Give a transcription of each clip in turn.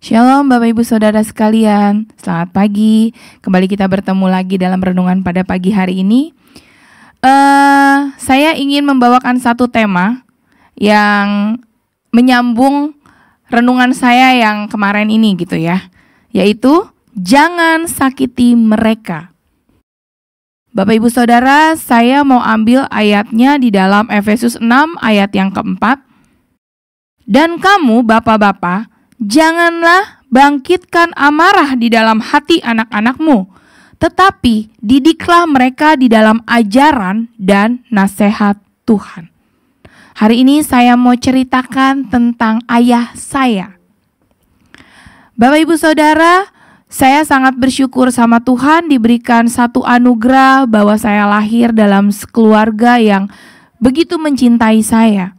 Shalom Bapak Ibu Saudara sekalian, selamat pagi. Kembali kita bertemu lagi dalam renungan pada pagi hari ini. Saya ingin membawakan satu tema yang menyambung renungan saya yang kemarin ini gitu ya, yaitu jangan sakiti mereka. Bapak Ibu Saudara, saya mau ambil ayatnya di dalam Efesus 6 ayat yang keempat. Dan kamu bapak-bapak, janganlah bangkitkan amarah di dalam hati anak-anakmu, tetapi didiklah mereka di dalam ajaran dan nasihat Tuhan. Hari ini saya mau ceritakan tentang ayah saya. Bapak Ibu Saudara, saya sangat bersyukur sama Tuhan diberikan satu anugerah bahwa saya lahir dalam keluarga yang begitu mencintai saya.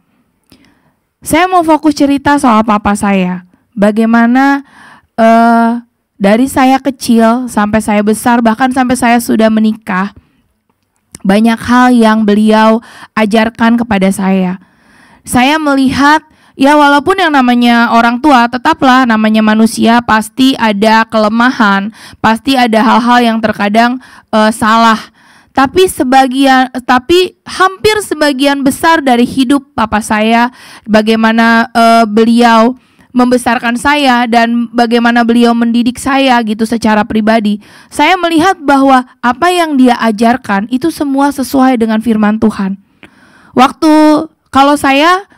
Saya mau fokus cerita soal papa saya. Bagaimana dari saya kecil sampai saya besar, bahkan sampai saya sudah menikah, banyak hal yang beliau ajarkan kepada saya. Saya melihat, ya walaupun yang namanya orang tua, tetaplah namanya manusia, pasti ada kelemahan, pasti ada hal-hal yang terkadang salah. Tapi hampir sebagian besar dari hidup papa saya, bagaimana beliau membesarkan saya dan bagaimana beliau mendidik saya gitu secara pribadi. Saya melihat bahwa apa yang dia ajarkan itu semua sesuai dengan firman Tuhan. Kalau saya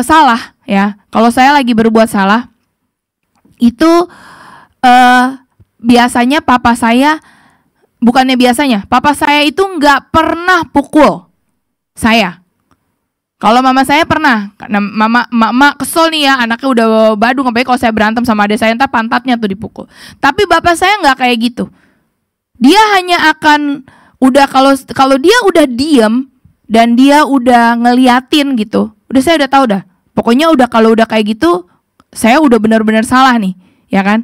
salah ya, kalau saya lagi berbuat salah, itu biasanya papa saya itu nggak pernah pukul saya. Kalau mama saya pernah, karena mama kesel nih ya, anaknya udah badung, apalagi kalau saya berantem sama adik saya, ntar pantatnya tuh dipukul. Tapi bapak saya nggak kayak gitu. Dia hanya akan kalau dia udah diem dan dia udah ngeliatin gitu, saya udah tahu dah. Pokoknya kalau udah kayak gitu, saya udah benar-benar salah nih, ya kan?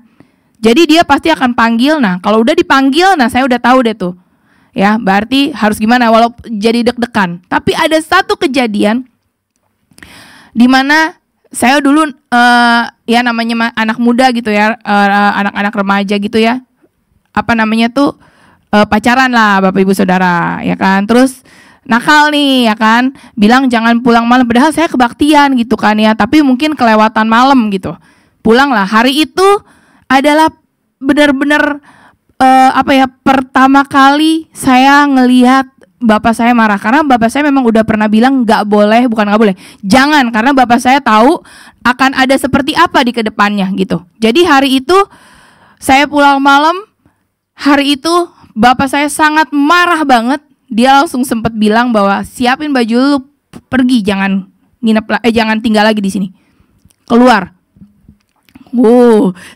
Jadi dia pasti akan panggil. Nah, kalau udah dipanggil, saya udah tahu deh tuh. Ya, berarti harus gimana, walaupun jadi deg-degan. Tapi ada satu kejadian di mana saya dulu ya namanya anak muda gitu ya, anak-anak remaja gitu ya. Pacaran lah Bapak Ibu Saudara, ya kan. Terus nakal nih, ya kan. Bilang jangan pulang malam, padahal saya kebaktian gitu kan ya, tapi mungkin kelewatan malam gitu. Pulang lah. Hari itu adalah benar-benar pertama kali saya ngelihat bapak saya marah, karena bapak saya memang udah pernah bilang jangan, karena bapak saya tahu akan ada seperti apa di kedepannya gitu. Jadi hari itu saya pulang malam, hari itu bapak saya sangat marah banget. Dia langsung sempat bilang bahwa siapin baju lu, pergi, jangan tinggal lagi di sini, keluar.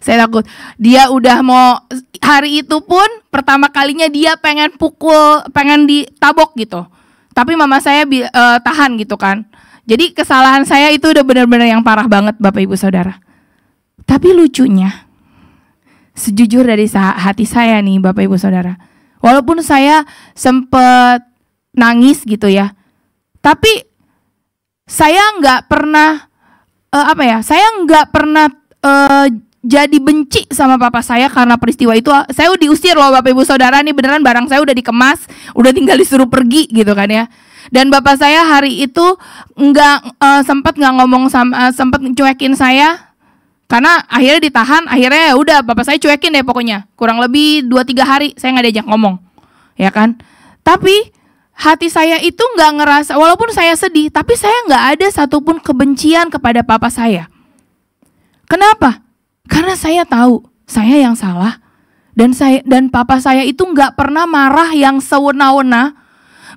Saya takut. Dia udah mau, hari itu pun pertama kalinya dia pengen ditabok gitu. Tapi mama saya tahan gitu kan. Jadi kesalahan saya itu udah benar-benar yang parah banget Bapak Ibu Saudara. Tapi lucunya, sejujur dari hati saya nih Bapak Ibu Saudara, walaupun saya sempet nangis gitu ya, tapi saya nggak pernah jadi benci sama papa saya karena peristiwa itu. Saya diusir loh Bapak Ibu Saudara, nih beneran barang saya udah dikemas, udah tinggal disuruh pergi gitu kan ya. Dan bapak saya hari itu sempat cuekin saya, karena akhirnya ditahan. Akhirnya ya udah bapak saya cuekin deh pokoknya, kurang lebih 2-3 hari saya nggak diajak ngomong, ya kan. Tapi hati saya itu nggak ngerasa, walaupun saya sedih, tapi saya nggak ada satupun kebencian kepada papa saya. Kenapa? Karena saya tahu saya yang salah, dan papa saya itu nggak pernah marah yang sewena-wena,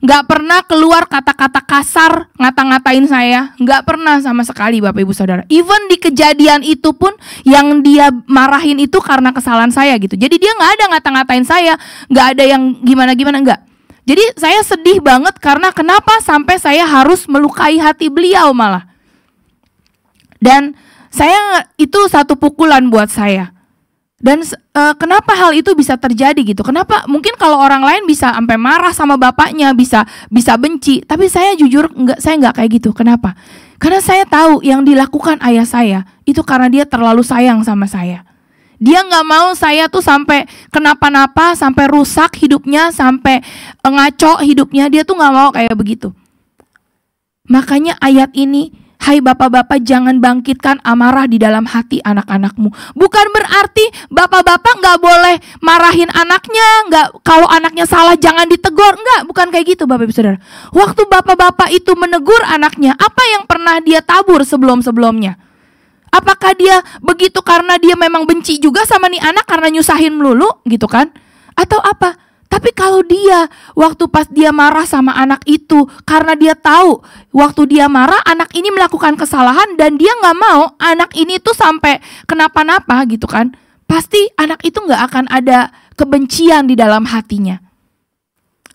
nggak pernah keluar kata-kata kasar ngata-ngatain saya, nggak pernah sama sekali Bapak Ibu Saudara. Even di kejadian itu pun yang dia marahin itu karena kesalahan saya gitu. Jadi dia nggak ada ngata-ngatain saya, nggak ada yang gimana-gimana, nggak. Jadi saya sedih banget karena kenapa sampai saya harus melukai hati beliau malah. Dan itu satu pukulan buat saya. Dan kenapa hal itu bisa terjadi gitu? Kenapa mungkin kalau orang lain bisa sampai marah sama bapaknya, bisa benci, tapi saya jujur saya nggak kayak gitu. Kenapa? Karena saya tahu yang dilakukan ayah saya itu karena dia terlalu sayang sama saya. Dia gak mau saya tuh sampai kenapa-napa, sampai rusak hidupnya, sampai ngaco hidupnya. Dia tuh gak mau kayak begitu. Makanya ayat ini, hai bapak-bapak, jangan bangkitkan amarah di dalam hati anak-anakmu. Bukan berarti bapak-bapak gak boleh marahin anaknya, kalau anaknya salah jangan ditegur. Enggak, bukan kayak gitu Bapak Ibu Saudara. Waktu bapak-bapak itu menegur anaknya, apa yang pernah dia tabur sebelum-sebelumnya? Apakah dia begitu karena dia memang benci juga sama nih anak karena nyusahin melulu gitu kan? Atau apa? Tapi kalau dia waktu pas dia marah sama anak itu karena dia tahu waktu dia marah anak ini melakukan kesalahan dan dia gak mau anak ini tuh sampai kenapa-napa gitu kan, pasti anak itu gak akan ada kebencian di dalam hatinya.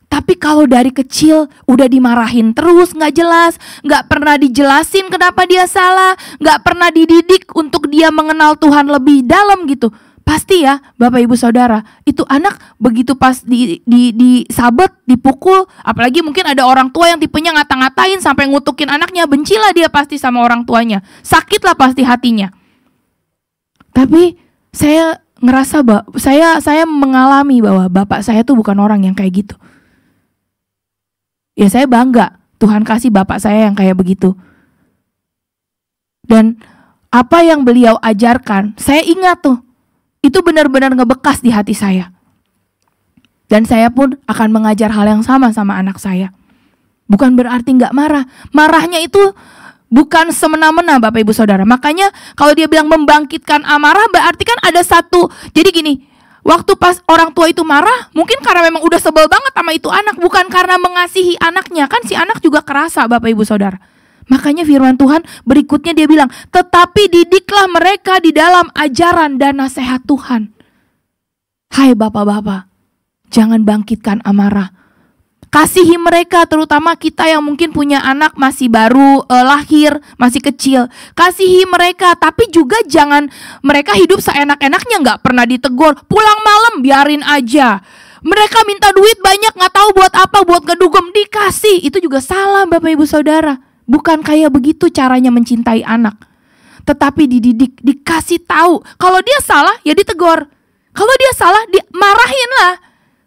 Tapi kalau dari kecil udah dimarahin terus, gak jelas, gak pernah dijelasin kenapa dia salah, gak pernah dididik untuk dia mengenal Tuhan lebih dalam gitu, pasti ya Bapak Ibu Saudara, itu anak begitu pas disabet, dipukul, apalagi mungkin ada orang tua yang tipenya ngata-ngatain sampai ngutukin anaknya, bencilah dia pasti sama orang tuanya, sakitlah pasti hatinya. Tapi saya ngerasa saya mengalami bahwa bapak saya tuh bukan orang yang kayak gitu. Ya saya bangga, Tuhan kasih bapak saya yang kayak begitu. Dan apa yang beliau ajarkan, saya ingat tuh, itu benar-benar ngebekas di hati saya. Dan saya pun akan mengajar hal yang sama anak saya. Bukan berarti gak marah. Marahnya itu bukan semena-mena Bapak Ibu Saudara. Makanya kalau dia bilang membangkitkan amarah, berarti kan ada satu. Jadi gini, waktu pas orang tua itu marah, mungkin karena memang udah sebel banget sama itu anak, bukan karena mengasihi anaknya. Kan si anak juga kerasa Bapak Ibu Saudara. Makanya firman Tuhan berikutnya dia bilang, tetapi didiklah mereka di dalam ajaran dan nasihat Tuhan. Hai bapak-bapak, jangan bangkitkan amarah. Kasihi mereka, terutama kita yang mungkin punya anak masih baru lahir, masih kecil. Kasihi mereka, tapi juga jangan mereka hidup seenak-enaknya, gak pernah ditegur. Pulang malam biarin aja. Mereka minta duit banyak, gak tahu buat apa, buat ngedugem, dikasih. Itu juga salah Bapak Ibu Saudara. Bukan kayak begitu caranya mencintai anak. Tetapi dididik, dikasih tahu. Kalau dia salah, ya ditegur. Kalau dia salah, dimarahin lah.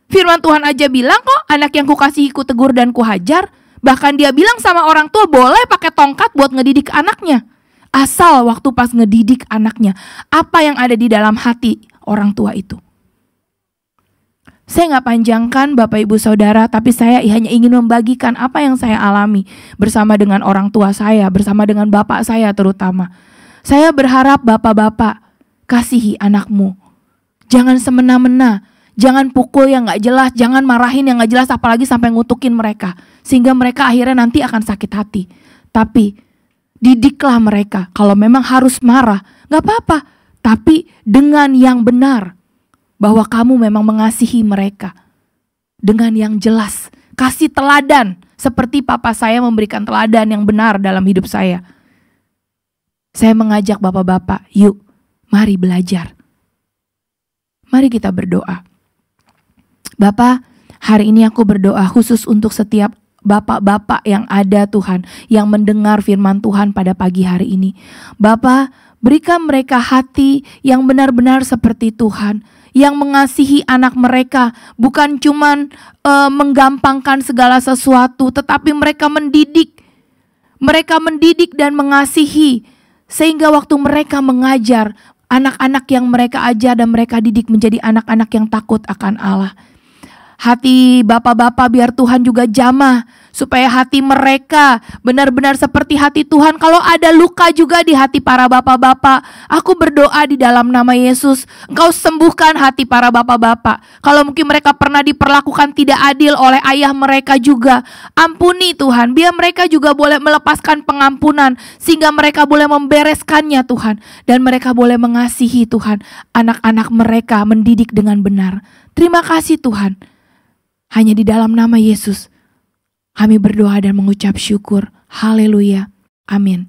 Firman Tuhan aja bilang kok, anak yang kukasihi kutegur dan kuhajar. Bahkan dia bilang sama orang tua, boleh pakai tongkat buat ngedidik anaknya. Asal waktu pas ngedidik anaknya, apa yang ada di dalam hati orang tua itu. Saya gak panjangkan Bapak Ibu Saudara, tapi saya hanya ingin membagikan apa yang saya alami bersama dengan orang tua saya, bersama dengan bapak saya terutama. Saya berharap bapak-bapak, kasihi anakmu. Jangan semena-mena, jangan pukul yang gak jelas, jangan marahin yang gak jelas, apalagi sampai ngutukin mereka. Sehingga mereka akhirnya nanti akan sakit hati. Tapi didiklah mereka, kalau memang harus marah, gak apa-apa. Tapi dengan yang benar. Bahwa kamu memang mengasihi mereka dengan yang jelas. Kasih teladan seperti papa saya memberikan teladan yang benar dalam hidup saya. Saya mengajak bapak-bapak, yuk mari belajar. Mari kita berdoa. Bapak, hari ini aku berdoa khusus untuk setiap bapak-bapak yang ada Tuhan, yang mendengar firman Tuhan pada pagi hari ini. Bapak, berikan mereka hati yang benar-benar seperti Tuhan, yang mengasihi anak mereka, bukan cuman menggampangkan segala sesuatu, tetapi mereka mendidik dan mengasihi, sehingga waktu mereka mengajar, anak-anak yang mereka ajar dan mereka didik menjadi anak-anak yang takut akan Allah. Hati bapak-bapak biar Tuhan juga jamah, supaya hati mereka benar-benar seperti hati Tuhan. Kalau ada luka juga di hati para bapak-bapak, aku berdoa di dalam nama Yesus, Engkau sembuhkan hati para bapak-bapak. Kalau mungkin mereka pernah diperlakukan tidak adil oleh ayah mereka juga, ampuni Tuhan, biar mereka juga boleh melepaskan pengampunan, sehingga mereka boleh membereskannya Tuhan. Dan mereka boleh mengasihi Tuhan, anak-anak mereka mendidik dengan benar. Terima kasih Tuhan. Hanya di dalam nama Yesus kami berdoa dan mengucap syukur. Haleluya. Amin.